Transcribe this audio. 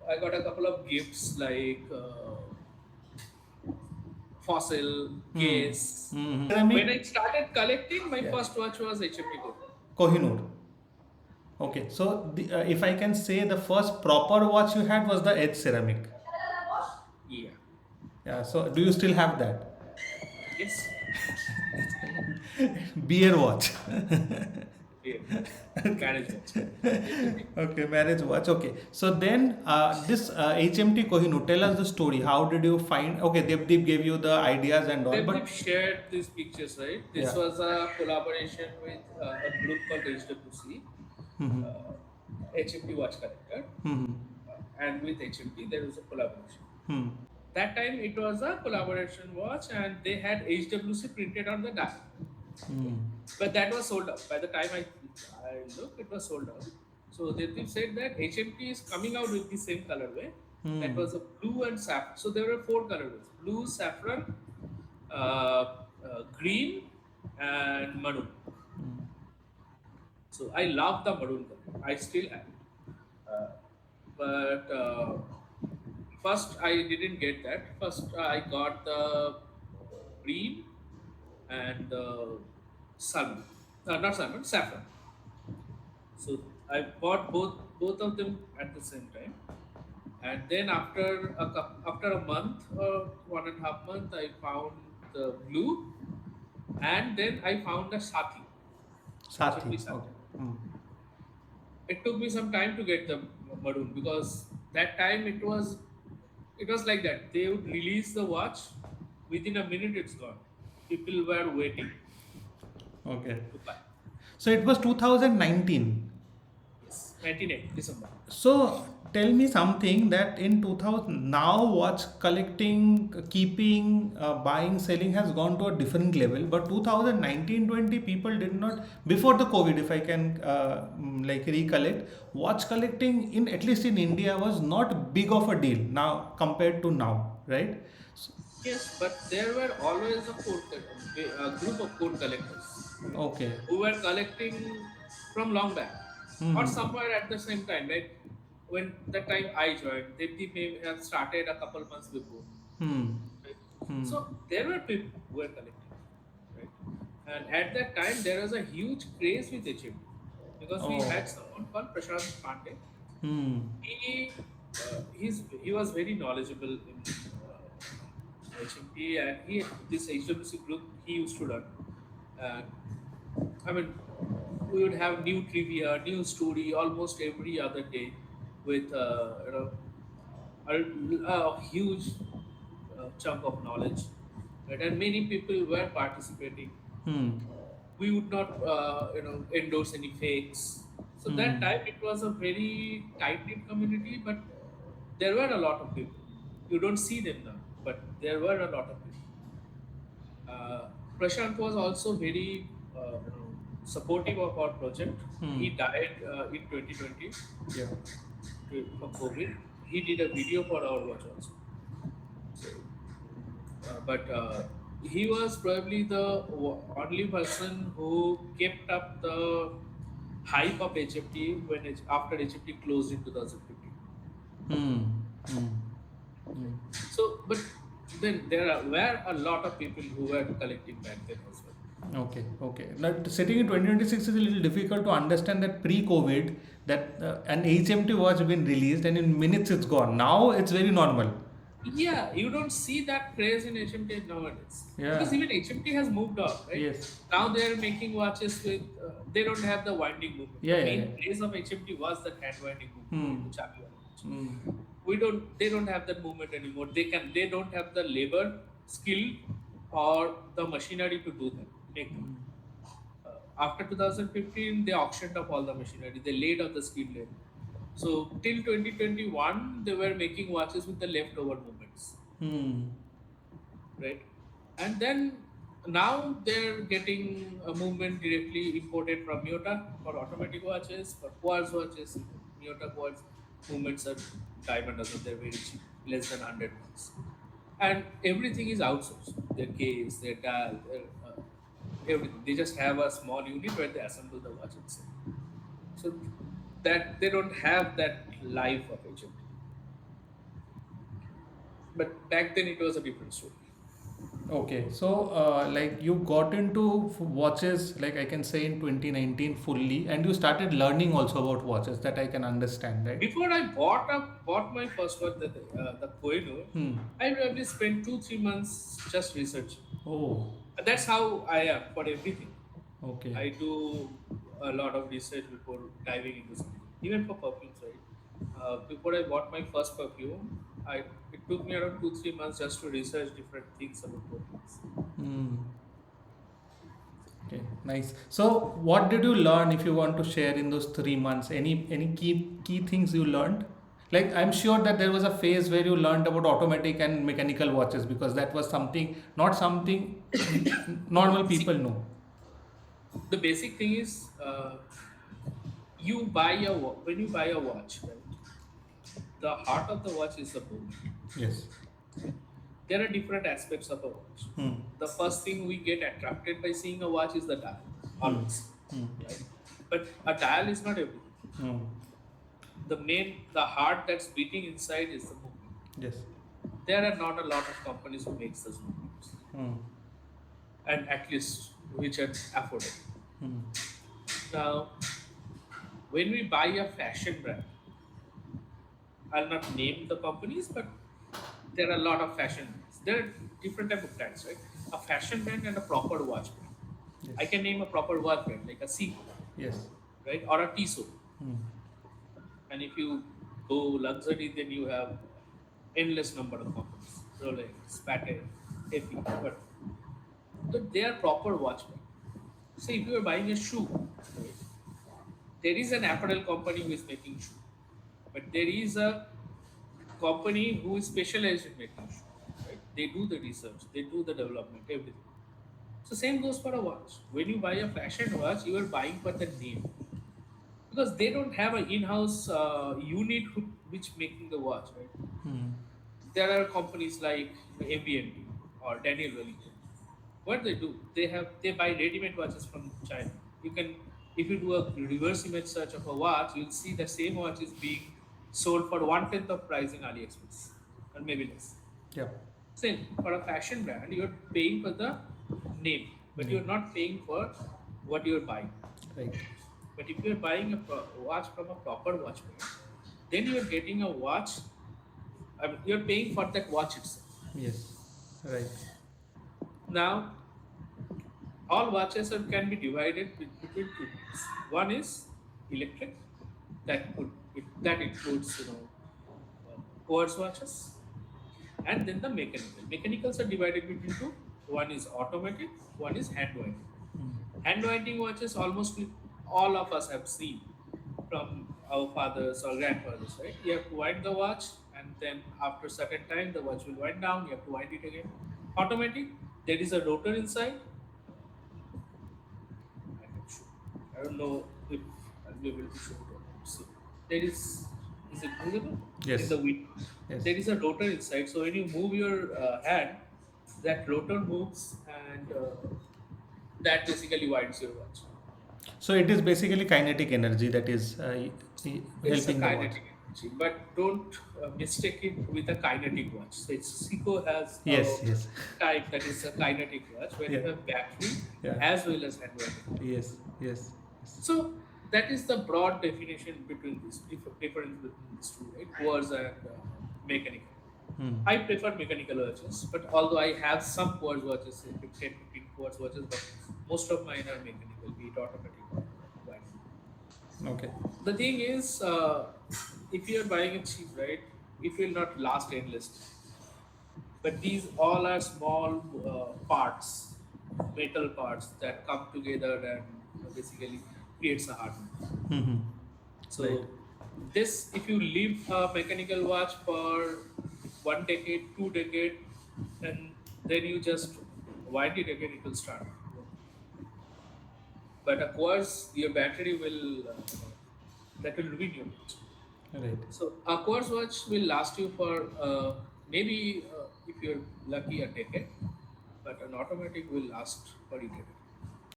I got a couple of gifts like fossil, case. When Ceramic I started collecting, my yeah. first watch was HMT Go. Kohinoor. Okay, so if I can say the first proper watch you had was the Edge ceramic. Yeah. Yeah, so do you still have that? Yes. Beer watch. Yeah. Marriage watch. HMT. Okay, marriage watch. Okay, so then this HMT Kohinoor, tell us the story. How did you find? Okay, Devdeep gave you the ideas and all, They've but shared these pictures, right? This yeah. was a collaboration with a group called HWC, Hmm. HMT Watch Collector, Hmm. and with HMT there was a collaboration. Hmm. That time it was a collaboration watch, and they had HWC printed on the dial. Hmm. But that was sold out. By the time I looked, it was sold out. So they said that HMT is coming out with the same colorway. That Hmm. was a blue and saffron. So there were four colorways: blue, saffron, green, and maroon. So I love the maroon color. I still have. But first I didn't get that. First I got the green and salmon. Not salmon, saffron. So I bought both of them at the same time, and then after a month or 1.5 month, I found the blue, and then I found the Sati, Sathi. HMT Sati. Okay. Hmm. It took me some time to get the maroon because that time it was like that. They would release the watch, within a minute it's gone. People were waiting Okay. to buy. So it was 2019. Yes, 98 December. So tell me something that in 2000 now watch collecting, keeping, buying, selling has gone to a different level. But 2019-20 people did not before the COVID, if I can like recollect, watch collecting in at least in India was not big of a deal now compared to now, right? So, Yes, but there were always a group of code collectors okay. who were collecting from long back or Hmm. somewhere at the same time. Like when the time I joined, they may have started a couple months before. Hmm. Right? Hmm. So there were people who were collecting, right? And at that time, there was a huge craze with HMT because we Oh. had someone called Prashant Pandey. Hmm. He was very knowledgeable in HMT, and this HWC group he used to run. And I mean, we would have new trivia, new story almost every other day, with a huge chunk of knowledge, right? And many people were participating. Hmm. We would not endorse any fakes. So that Hmm. time it was a very tight knit community, but there were a lot of people. You don't see them now, but there were a lot of people. uh, Prashant was also very supportive of our project. Hmm. He died in 2020 Yeah. from COVID. He did a video for our watch also. So, but he was probably the only person who kept up the hype of HFT after HFT closed in 2015. Hmm. Hmm. Hmm. So, but then were a lot of people who were collecting back then as well. Okay, okay. Now, sitting in 2026 is a little difficult to understand that pre-COVID, that an HMT watch been released and in minutes it's gone. Now it's very normal. Yeah, you don't see that craze in HMT nowadays because Yeah. even HMT has moved on, right? Yes. Now they are making watches with they don't have the winding movement. Yeah, The yeah, main yeah. craze of HMT was the hand winding movement, Hmm. the chabi winding watch. Hmm. They don't have that movement anymore. They don't have the labor skill or the machinery to do them, make them. After 2015, they auctioned off all the machinery. They laid off the skilled labor. So till 2021, they were making watches with the leftover movements, Hmm. right? And then now they're getting a movement directly imported from Miyota for automatic watches, for quartz watches. Miyota quartz movements are diamond dozen. They're very cheap, less than 100 bucks, and everything is outsourced. Their case, their dial, everything. They just have a small unit where they assemble the watch itself. So that they don't have that life of HMT. But back then it was a different story. Okay, so like you got into watches, like I can say in 2019 fully, and you started learning also about watches that I can understand, right? Before I bought my first watch, the Kohinoor, Hmm. I probably spent 2 3 months just researching. Oh, And that's how I am for everything. okay. I do a lot of research before diving into something. Even for perfumes, right? Before I bought my first perfume, I it took me around 2 3 months just to research different things about perfumes. Hmm. Okay, nice. So, what did you learn if you want to share in those 3 months? Any key things you learned? Like I'm sure that there was a phase where you learned about automatic and mechanical watches because that was something not something normal See, people know. the basic thing is you buy when you buy a watch, right? The heart of the watch is the movement. Yes. There are different aspects of a watch. Hmm. The first thing we get attracted by seeing a watch is the dial, Hmm. always, Hmm. right? But a dial is not everything. Hmm. The heart that's beating inside is the movement. Yes. There are not a lot of companies who makes those movements, Hmm. and at least which are affordable. Hmm. Now, when we buy a fashion brand, I'll not name the companies, but there are a lot of fashion brands. There are different type of brands, right? A fashion brand and a proper watch brand. I Yes. can name a proper watch brand like a Seiko, Yes. right, or a Tissot. Hmm. And if you go luxury, then you have endless number of companies: Rolex, Patek, Epi. But they are proper watch brand. So if you are buying a shoe, right, there is an apparel company who is making shoe, but there is a company who is specialized in making shoe. Right? They do the research, they do the development, everything. So same goes for a watch. When you buy a fashion watch, you are buying for the name because they don't have an in-house unit which making the watch. Right? Hmm. There are companies like ABNT or Daniel Wellington. What they do, they buy ready-made watches from China. You can, if you do a reverse image search of a watch, you'll see the same watch is being sold for 1/10 of price in AliExpress, or maybe less. Yeah. Same for a fashion brand, you're paying for the name, but you're Name. not paying for what you're buying. Right. But if you're buying a watch from a proper watch brand, then you're getting a watch. I mean, you're paying for that watch itself. Yes. Right. Now, all watches can be divided between two types. One is electric, that includes quartz watches, and then the mechanical. Mechanicals are divided between two. One is automatic, one is hand winding. Hand winding watches almost all of us have seen from our fathers or grandfathers, right? You have to wind the watch, and then after certain time, the watch will wind down. You have to wind it again. Automatic, there is a rotor inside. I can show. I don't know if I'll be able to show it or not. See, there is it visible in Yes. the window? Yes. There is a rotor inside. So when you move your hand, that rotor moves, and that basically winds your watch. So it is basically kinetic energy that is It's a helping the watch. kinetic energy, but don't mistake it with a kinetic watch. So Seiko has a Yes. Yes. type that is a kinetic watch where Yeah. you have battery Yeah. as well as hand winding. Yes. Yes. Yes. So that is the broad definition between these difference between these two, right? Quartz and mechanical. Hmm. I prefer mechanical watches, but although I have some quartz watches, say 10, 15 quartz watches, but most of mine are mechanical, be it automatic or manual. Okay. The thing is, if you are buying it cheap, right, it will not last endlessly. But these all are small parts, metal parts that come together and basically creates a hardware. Hmm. Right. So this, if you leave a mechanical watch for 1 decade, 2 decade, and then you just wind it again, it will start. But of course, your battery will that will ruin your watch. Right. So a quartz watch will last you for maybe if you're lucky a decade, but an automatic will last for eternity.